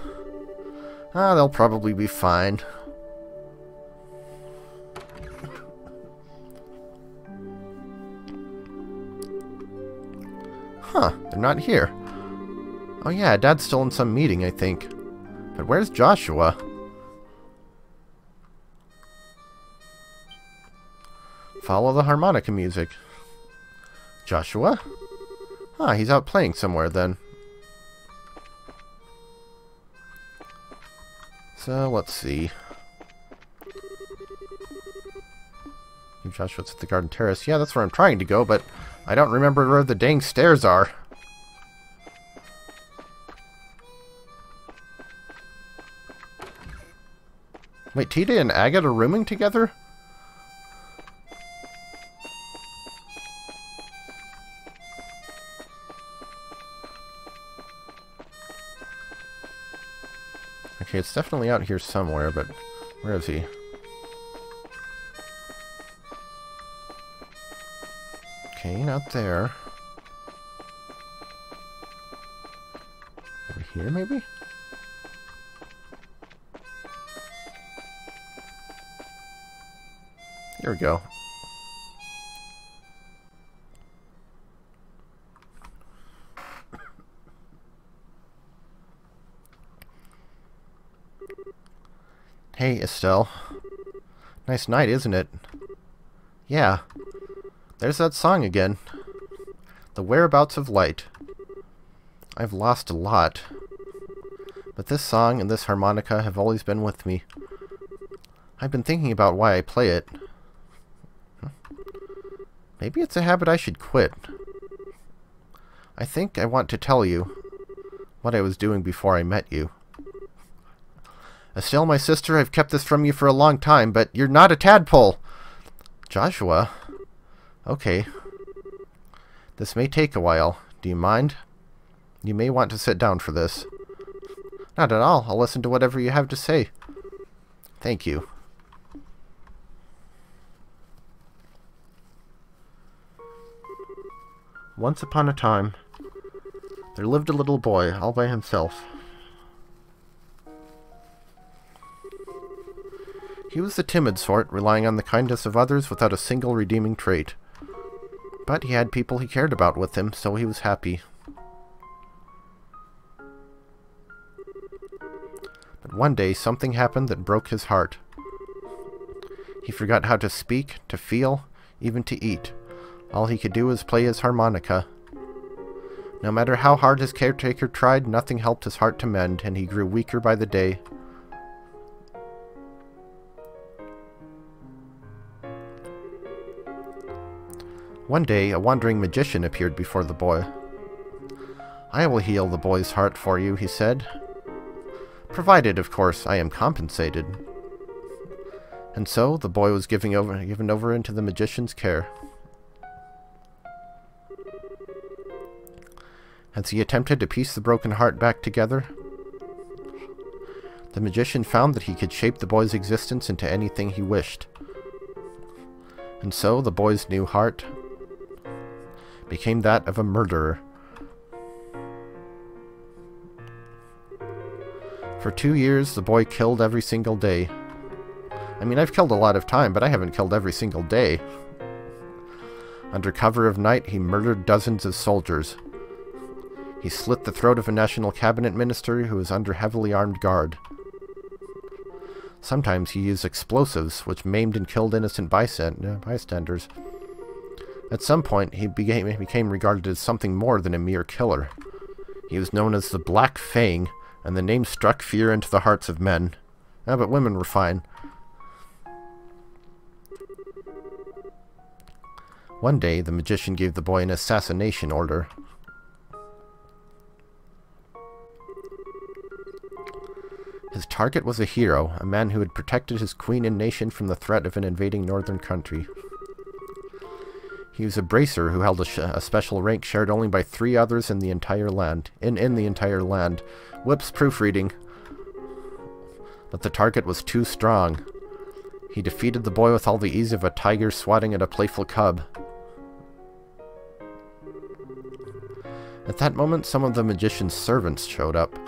[SPEAKER 1] Ah, they'll probably be fine. Huh, they're not here. Oh yeah, Dad's still in some meeting, I think. But where's Joshua? Follow the harmonica music. Joshua? Ah, he's out playing somewhere then. So, let's see. Joshua's at the garden terrace. Yeah, that's where I'm trying to go, but I don't remember where the dang stairs are. Wait, Tita and Agate are rooming together? Okay, it's definitely out here somewhere, but where is he? Okay, not there. Over here, maybe? Here we go. Hey, Estelle. Nice night, isn't it? Yeah. There's that song again. The Whereabouts of Light. I've lost a lot. But this song and this harmonica have always been with me. I've been thinking about why I play it. Maybe it's a habit I should quit. I think I want to tell you what I was doing before I met you. Estelle, my sister, I've kept this from you for a long time, but you're not a tadpole. Joshua? Okay. This may take a while. Do you mind? You may want to sit down for this. Not at all. I'll listen to whatever you have to say. Thank you. Once upon a time, there lived a little boy all by himself. He was the timid sort, relying on the kindness of others without a single redeeming trait. But he had people he cared about with him, so he was happy. But one day, something happened that broke his heart. He forgot how to speak, to feel, even to eat. All he could do was play his harmonica. No matter how hard his caretaker tried, nothing helped his heart to mend, and he grew weaker by the day. One day, a wandering magician appeared before the boy. I will heal the boy's heart for you, he said. Provided, of course, I am compensated. And so, the boy was given over into the magician's care. As he attempted to piece the broken heart back together, the magician found that he could shape the boy's existence into anything he wished. And so, the boy's new heart became that of a murderer. For 2 years, the boy killed every single day. I mean, I've killed a lot of time, but I haven't killed every single day. Under cover of night, he murdered dozens of soldiers. He slit the throat of a national cabinet minister who was under heavily armed guard. Sometimes he used explosives, which maimed and killed innocent bystanders. At some point, he became regarded as something more than a mere killer. He was known as the Black Fang, and the name struck fear into the hearts of men. But women were fine. One day, the magician gave the boy an assassination order. His target was a hero, a man who had protected his queen and nation from the threat of an invading northern country. He was a bracer who held a special rank shared only by 3 others in the entire land. In the entire land. Whoops, proofreading. But the target was too strong. He defeated the boy with all the ease of a tiger swatting at a playful cub. At that moment, some of the magician's servants showed up.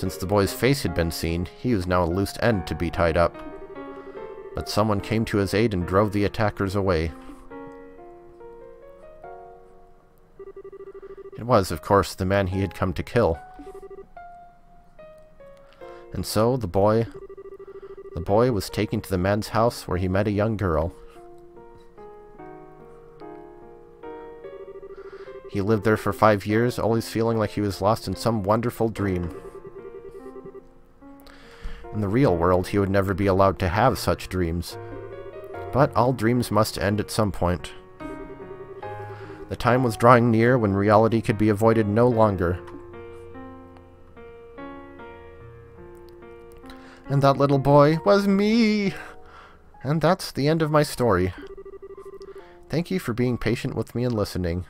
[SPEAKER 1] Since the boy's face had been seen, he was now a loose end to be tied up. But someone came to his aid and drove the attackers away. It was, of course, the man he had come to kill. And so the boy was taken to the man's house where he met a young girl. He lived there for 5 years, always feeling like he was lost in some wonderful dream. In the real world, he would never be allowed to have such dreams. But all dreams must end at some point. The time was drawing near when reality could be avoided no longer. And that little boy was me! And that's the end of my story. Thank you for being patient with me and listening.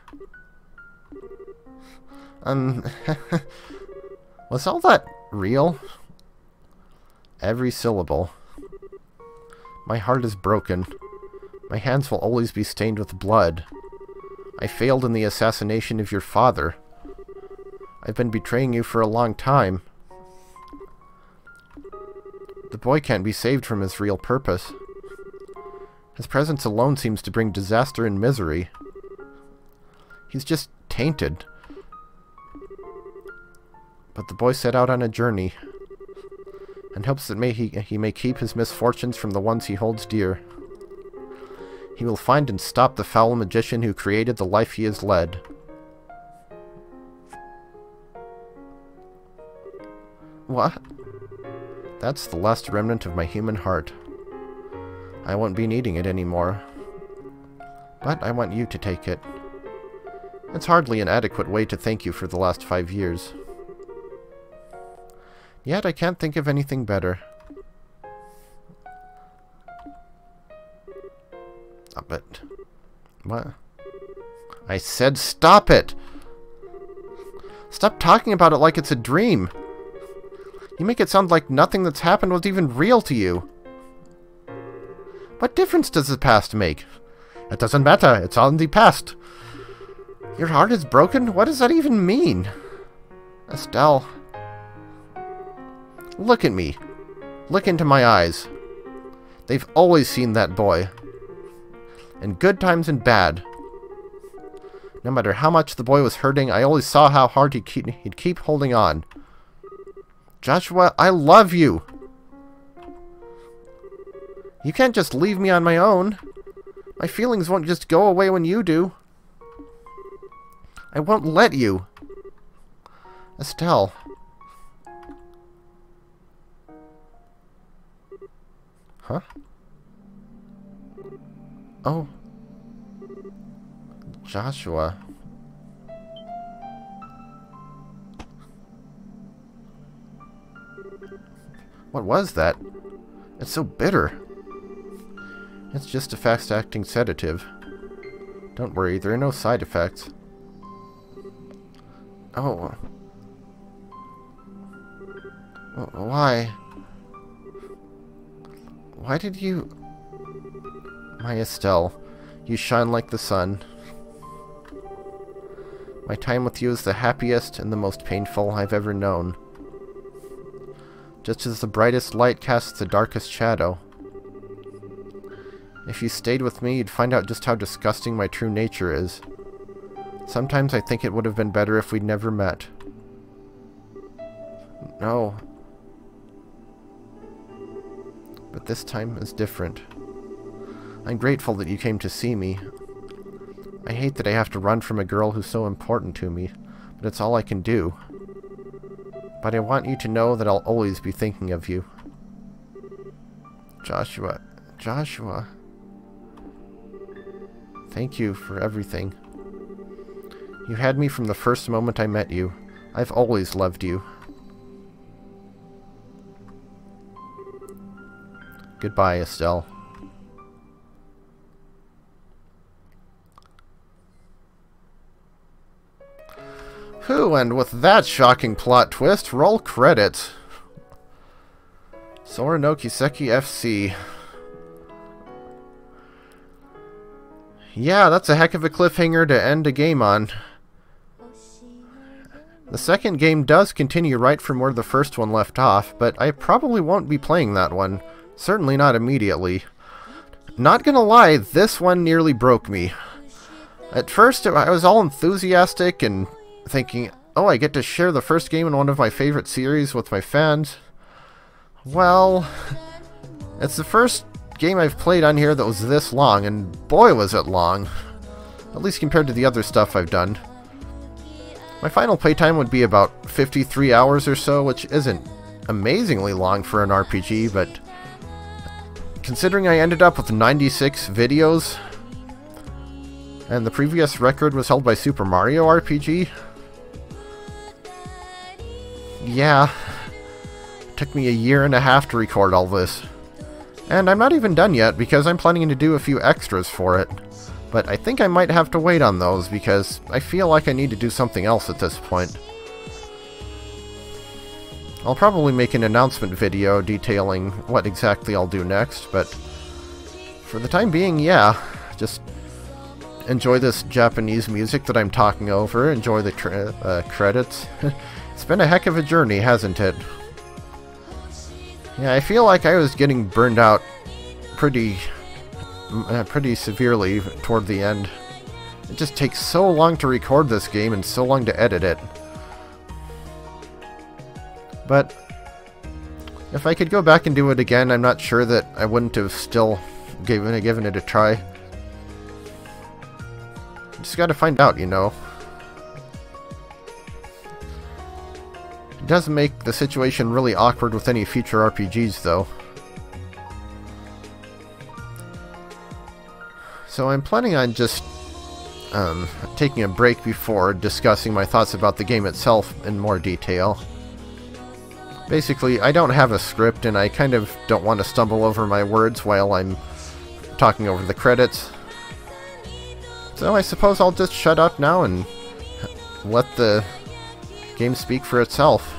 [SPEAKER 1] Was all that real? Every syllable. My heart is broken. My hands will always be stained with blood. I failed in the assassination of your father. I've been betraying you for a long time. The boy can't be saved from his real purpose. His presence alone seems to bring disaster and misery. He's just tainted. But the boy set out on a journey, and hopes that he may keep his misfortunes from the ones he holds dear. He will find and stop the foul magician who created the life he has led. What? That's the last remnant of my human heart. I won't be needing it anymore. But I want you to take it. It's hardly an adequate way to thank you for the last 5 years. Yet I can't think of anything better. Stop it. What? I said stop it! Stop talking about it like it's a dream. You make it sound like nothing that's happened was even real to you. What difference does the past make? It doesn't matter. It's all in the past. Your heart is broken? What does that even mean? Estelle. Look at me. Look into my eyes. They've always seen that boy. In good times and bad. No matter how much the boy was hurting, I always saw how hard he'd keep holding on. Joshua, I love you! You can't just leave me on my own. My feelings won't just go away when you do. I won't let you. Estelle. Huh? Oh. Joshua. What was that? It's so bitter. It's just a fast-acting sedative. Don't worry, there are no side effects. Oh. Why? Why did you... My Estelle, you shine like the sun. My time with you is the happiest and the most painful I've ever known. Just as the brightest light casts the darkest shadow. If you stayed with me, you'd find out just how disgusting my true nature is. Sometimes I think it would have been better if we'd never met. No. But this time is different. I'm grateful that you came to see me. I hate that I have to run from a girl who's so important to me, but it's all I can do. But I want you to know that I'll always be thinking of you. Joshua. Joshua. Thank you for everything. You had me from the first moment I met you. I've always loved you. Goodbye, Estelle. Whew, and with that shocking plot twist, roll credits. Sora no Kiseki FC. Yeah, that's a heck of a cliffhanger to end a game on. The second game does continue right from where the first one left off, but I probably won't be playing that one. Certainly not immediately. Not gonna lie, this one nearly broke me. At first, I was all enthusiastic and thinking, oh, I get to share the first game in one of my favorite series with my fans. Well, it's the first game I've played on here that was this long, and boy was it long. At least compared to the other stuff I've done. My final playtime would be about 53 hours or so, which isn't amazingly long for an RPG, but considering I ended up with 96 videos, and the previous record was held by Super Mario RPG, yeah, it took me a year and a half to record all this. And I'm not even done yet, because I'm planning to do a few extras for it. But I think I might have to wait on those, because I feel like I need to do something else at this point. I'll probably make an announcement video detailing what exactly I'll do next, but for the time being, yeah, just enjoy this Japanese music that I'm talking over, enjoy the credits. It's been a heck of a journey, hasn't it? Yeah, I feel like I was getting burned out pretty severely toward the end. It just takes so long to record this game and so long to edit it. But if I could go back and do it again, I'm not sure that I wouldn't have still given it a try. Just gotta find out, you know. It does make the situation really awkward with any future RPGs, though. So I'm planning on just taking a break before discussing my thoughts about the game itself in more detail. Basically, I don't have a script, and I kind of don't want to stumble over my words while I'm talking over the credits. So I suppose I'll just shut up now and let the game speak for itself.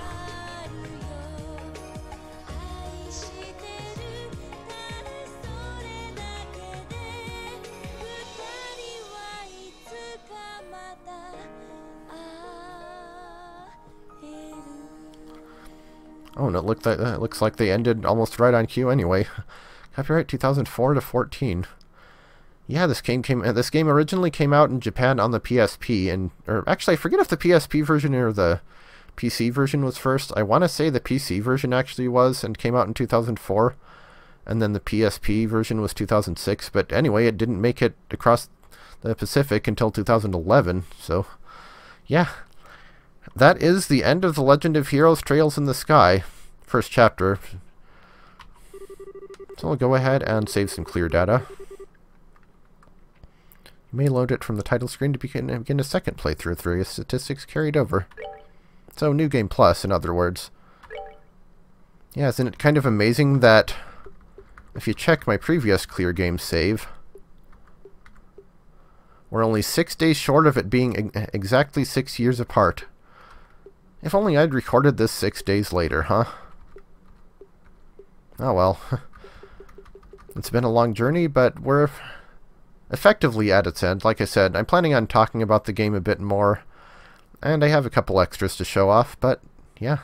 [SPEAKER 1] Oh, and it looks like they ended almost right on cue anyway. Copyright 2004 to 14. Yeah, this game originally came out in Japan on the PSP, or actually I forget if the PSP version or the PC version was first. I want to say the PC version actually was and came out in 2004, and then the PSP version was 2006. But anyway, it didn't make it across the Pacific until 2011. So, yeah. That is the end of The Legend of Heroes Trails in the Sky, first chapter. So I'll go ahead and save some clear data. You may load it from the title screen to begin a second playthrough with various statistics carried over. So, New Game Plus, in other words. Yeah, isn't it kind of amazing that if you check my previous clear game save, we're only 6 days short of it being exactly 6 years apart. If only I'd recorded this 6 days later, huh? Oh well. It's been a long journey, but we're effectively at its end. Like I said, I'm planning on talking about the game a bit more, and I have a couple extras to show off, but yeah.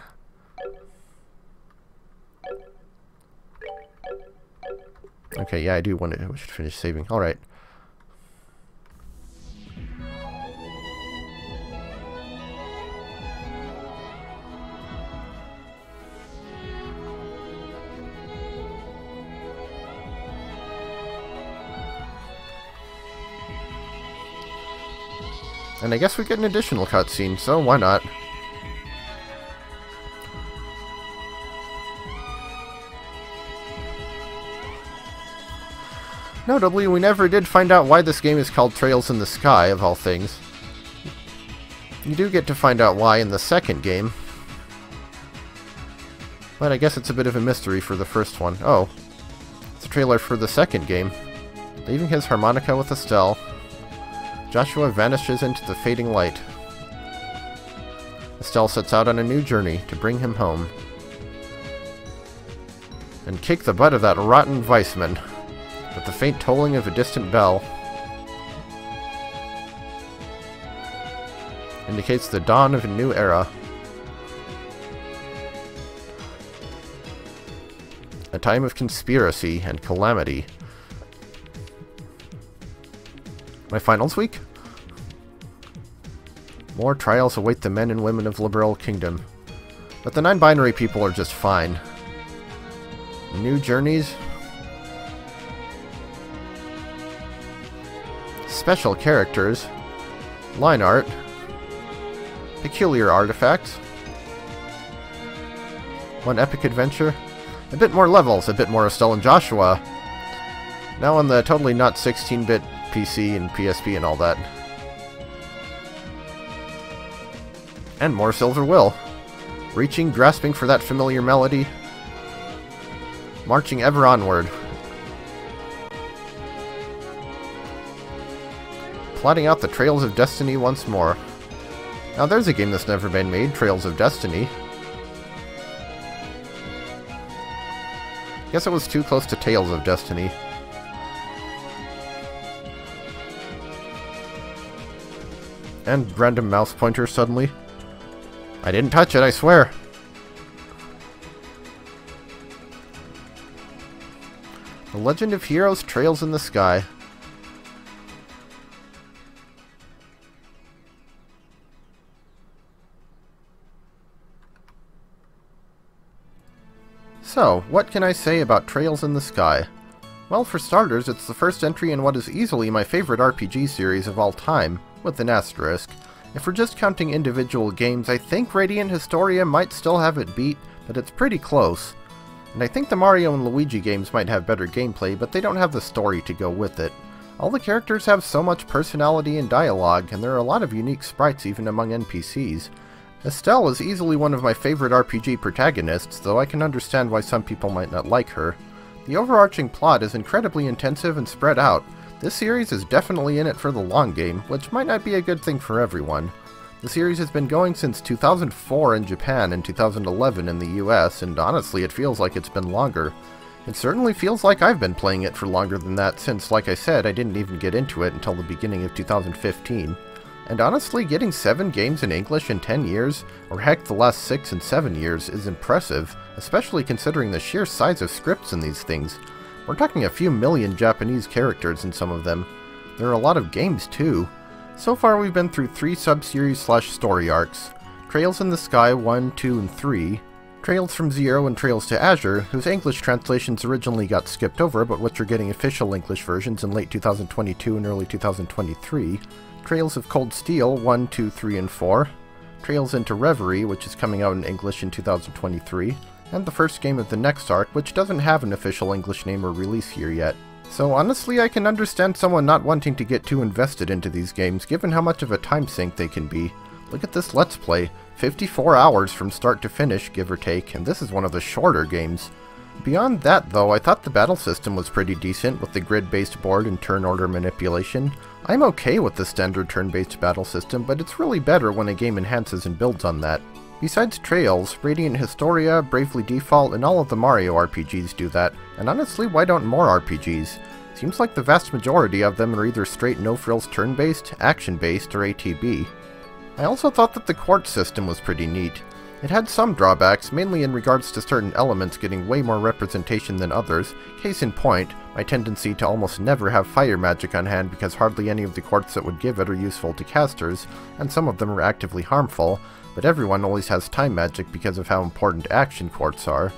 [SPEAKER 1] Okay, yeah, I do want to. We should finish saving. Alright. And I guess we get an additional cutscene, so why not? Notably, we never did find out why this game is called Trails in the Sky, of all things. You do get to find out why in the second game. But I guess it's a bit of a mystery for the first one. Oh, it's a trailer for the second game. Leaving his harmonica with Estelle, Joshua vanishes into the fading light. Estelle sets out on a new journey to bring him home. And kick the butt of that rotten Weissman, with the faint tolling of a distant bell. Indicates the dawn of a new era. A time of conspiracy and calamity. My finals week? More trials await the men and women of Liberal Kingdom. But the non-binary people are just fine. New journeys? Special characters. Line art. Peculiar artifacts. One epic adventure. A bit more levels, a bit more Estelle and Joshua. Now on the totally not 16-bit PC and PSP and all that. And more Silver Will. Reaching, grasping for that familiar melody. Marching ever onward. Plotting out the Trails of Destiny once more. Now there's a game that's never been made, Trails of Destiny. Guess it was too close to Tales of Destiny. And random mouse pointer suddenly. I didn't touch it, I swear. The Legend of Heroes Trails in the Sky. So, what can I say about Trails in the Sky? Well, for starters, it's the first entry in what is easily my favorite RPG series of all time, with an asterisk. If we're just counting individual games, I think Radiant Historia might still have it beat, but it's pretty close. And I think the Mario and Luigi games might have better gameplay, but they don't have the story to go with it. All the characters have so much personality and dialogue, and there are a lot of unique sprites even among NPCs. Estelle is easily one of my favorite RPG protagonists, though I can understand why some people might not like her. The overarching plot is incredibly intensive and spread out. This series is definitely in it for the long game, which might not be a good thing for everyone. The series has been going since 2004 in Japan and 2011 in the US, and honestly it feels like it's been longer. It certainly feels like I've been playing it for longer than that since, like I said, I didn't even get into it until the beginning of 2015. And honestly, getting 7 games in English in 10 years, or heck the last 6 and 7 years, is impressive, especially considering the sheer size of scripts in these things. We're talking a few million Japanese characters in some of them. There are a lot of games too. So far we've been through 3 sub-series/story arcs. Trails in the Sky 1, 2, and 3, Trails from Zero and Trails to Azure, whose English translations originally got skipped over but which are getting official English versions in late 2022 and early 2023, Trails of Cold Steel 1, 2, 3, and 4, Trails into Reverie, which is coming out in English in 2023, and the first game of the next arc, which doesn't have an official English name or release year yet. So honestly, I can understand someone not wanting to get too invested into these games, given how much of a time sink they can be. Look at this Let's Play, 54 hours from start to finish, give or take, and this is one of the shorter games. Beyond that though, I thought the battle system was pretty decent with the grid-based board and turn order manipulation. I'm okay with the standard turn-based battle system, but it's really better when a game enhances and builds on that. Besides Trails, Radiant Historia, Bravely Default, and all of the Mario RPGs do that, and honestly, why don't more RPGs? Seems like the vast majority of them are either straight no-frills turn-based, action-based, or ATB. I also thought that the quartz system was pretty neat. It had some drawbacks, mainly in regards to certain elements getting way more representation than others. Case in point, my tendency to almost never have fire magic on hand because hardly any of the quartz that would give it are useful to casters, and some of them are actively harmful, but everyone always has time magic because of how important action quartz are.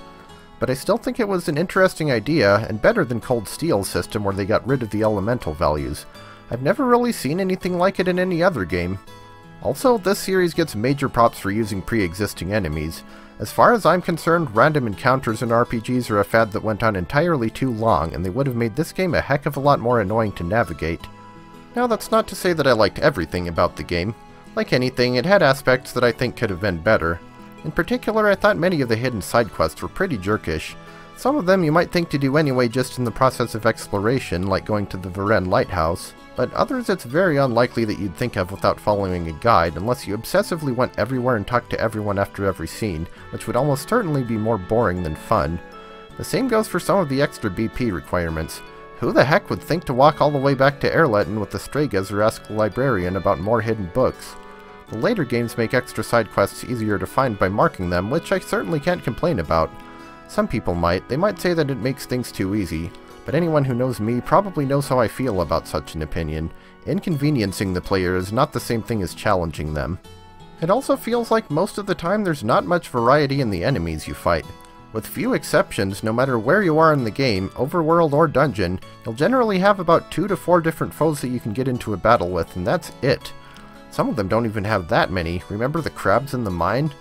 [SPEAKER 1] But I still think it was an interesting idea, and better than Cold Steel's system where they got rid of the elemental values. I've never really seen anything like it in any other game. Also, this series gets major props for using pre-existing enemies. As far as I'm concerned, random encounters in RPGs are a fad that went on entirely too long, and they would have made this game a heck of a lot more annoying to navigate. Now, that's not to say that I liked everything about the game. Like anything, it had aspects that I think could have been better. In particular, I thought many of the hidden side quests were pretty jerkish. Some of them you might think to do anyway just in the process of exploration, like going to the Varenne Lighthouse, but others it's very unlikely that you'd think of without following a guide unless you obsessively went everywhere and talked to everyone after every scene, which would almost certainly be more boring than fun. The same goes for some of the extra BP requirements. Who the heck would think to walk all the way back to Erletten with the Stregas or ask the librarian about more hidden books? The later games make extra side quests easier to find by marking them, which I certainly can't complain about. Some people might. They might say that it makes things too easy, but anyone who knows me probably knows how I feel about such an opinion. Inconveniencing the player is not the same thing as challenging them. It also feels like most of the time there's not much variety in the enemies you fight. With few exceptions, no matter where you are in the game, overworld or dungeon, you'll generally have about 2 to 4 different foes that you can get into a battle with, and that's it. Some of them don't even have that many. Remember the crabs in the mine?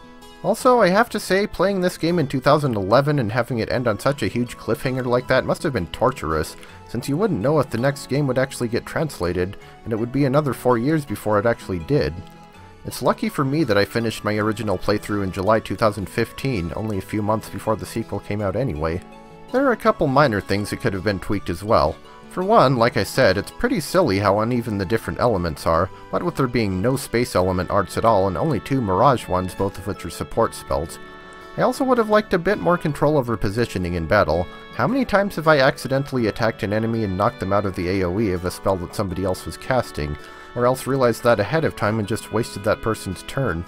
[SPEAKER 1] Also, I have to say, playing this game in 2011 and having it end on such a huge cliffhanger like that must have been torturous, since you wouldn't know if the next game would actually get translated, and it would be another 4 years before it actually did. It's lucky for me that I finished my original playthrough in July 2015, only a few months before the sequel came out anyway. There are a couple minor things that could have been tweaked as well. For one, like I said, it's pretty silly how uneven the different elements are, what with there being no space element arts at all and only 2 mirage ones, both of which are support spells. I also would have liked a bit more control over positioning in battle. How many times have I accidentally attacked an enemy and knocked them out of the AoE of a spell that somebody else was casting, or else realized that ahead of time and just wasted that person's turn?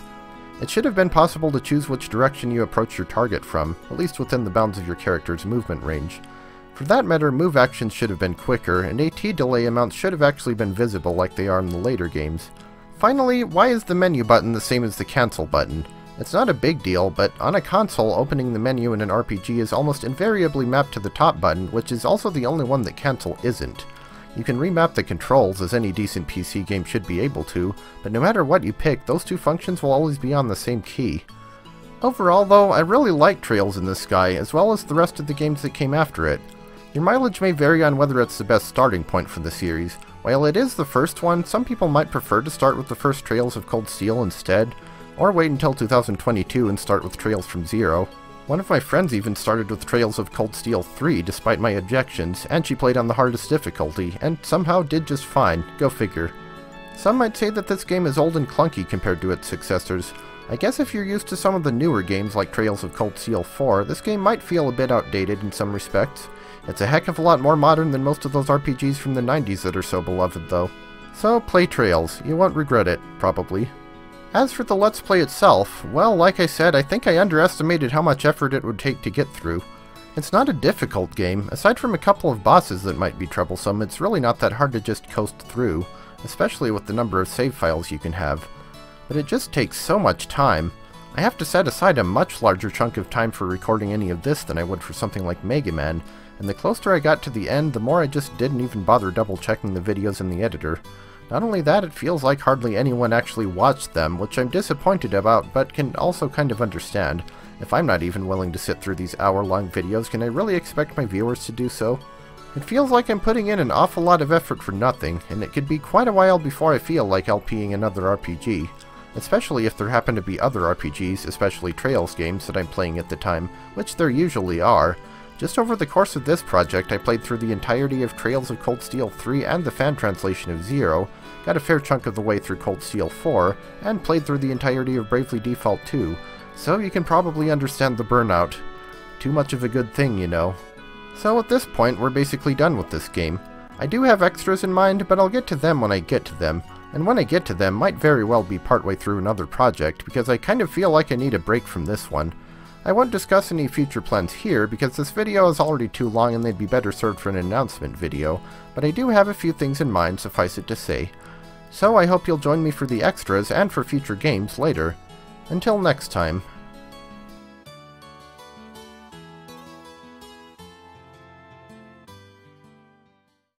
[SPEAKER 1] It should have been possible to choose which direction you approach your target from, at least within the bounds of your character's movement range. For that matter, move actions should have been quicker, and AT delay amounts should have actually been visible like they are in the later games. Finally, why is the menu button the same as the cancel button? It's not a big deal, but on a console, opening the menu in an RPG is almost invariably mapped to the top button, which is also the only one that cancel isn't. You can remap the controls, as any decent PC game should be able to, but no matter what you pick, those 2 functions will always be on the same key. Overall, though, I really like Trails in the Sky, as well as the rest of the games that came after it. Your mileage may vary on whether it's the best starting point for the series. While it is the first one, some people might prefer to start with the first Trails of Cold Steel instead, or wait until 2022 and start with Trails from Zero. One of my friends even started with Trails of Cold Steel 3 despite my objections, and she played on the hardest difficulty, and somehow did just fine, go figure. Some might say that this game is old and clunky compared to its successors. I guess if you're used to some of the newer games like Trails of Cold Steel 4, this game might feel a bit outdated in some respects. It's a heck of a lot more modern than most of those RPGs from the 90s that are so beloved though. So play Trails, you won't regret it, probably. As for the Let's Play itself, well, like I said, I think I underestimated how much effort it would take to get through. It's not a difficult game. Aside from a couple of bosses that might be troublesome, it's really not that hard to just coast through, especially with the number of save files you can have. But it just takes so much time. I have to set aside a much larger chunk of time for recording any of this than I would for something like Mega Man, and the closer I got to the end, the more I just didn't even bother double-checking the videos in the editor. Not only that, it feels like hardly anyone actually watched them, which I'm disappointed about, but can also kind of understand. If I'm not even willing to sit through these hour-long videos, can I really expect my viewers to do so? It feels like I'm putting in an awful lot of effort for nothing, and it could be quite a while before I feel like LPing another RPG. Especially if there happen to be other RPGs, especially Trails games, that I'm playing at the time, which there usually are. Just over the course of this project, I played through the entirety of Trails of Cold Steel 3 and the fan translation of Zero, got a fair chunk of the way through Cold Steel 4, and played through the entirety of Bravely Default 2, so you can probably understand the burnout. Too much of a good thing, you know. So at this point, we're basically done with this game. I do have extras in mind, but I'll get to them when I get to them, and when I get to them might very well be partway through another project, because I kind of feel like I need a break from this one. I won't discuss any future plans here, because this video is already too long and they'd be better served for an announcement video, but I do have a few things in mind, suffice it to say. So I hope you'll join me for the extras and for future games later. Until next time,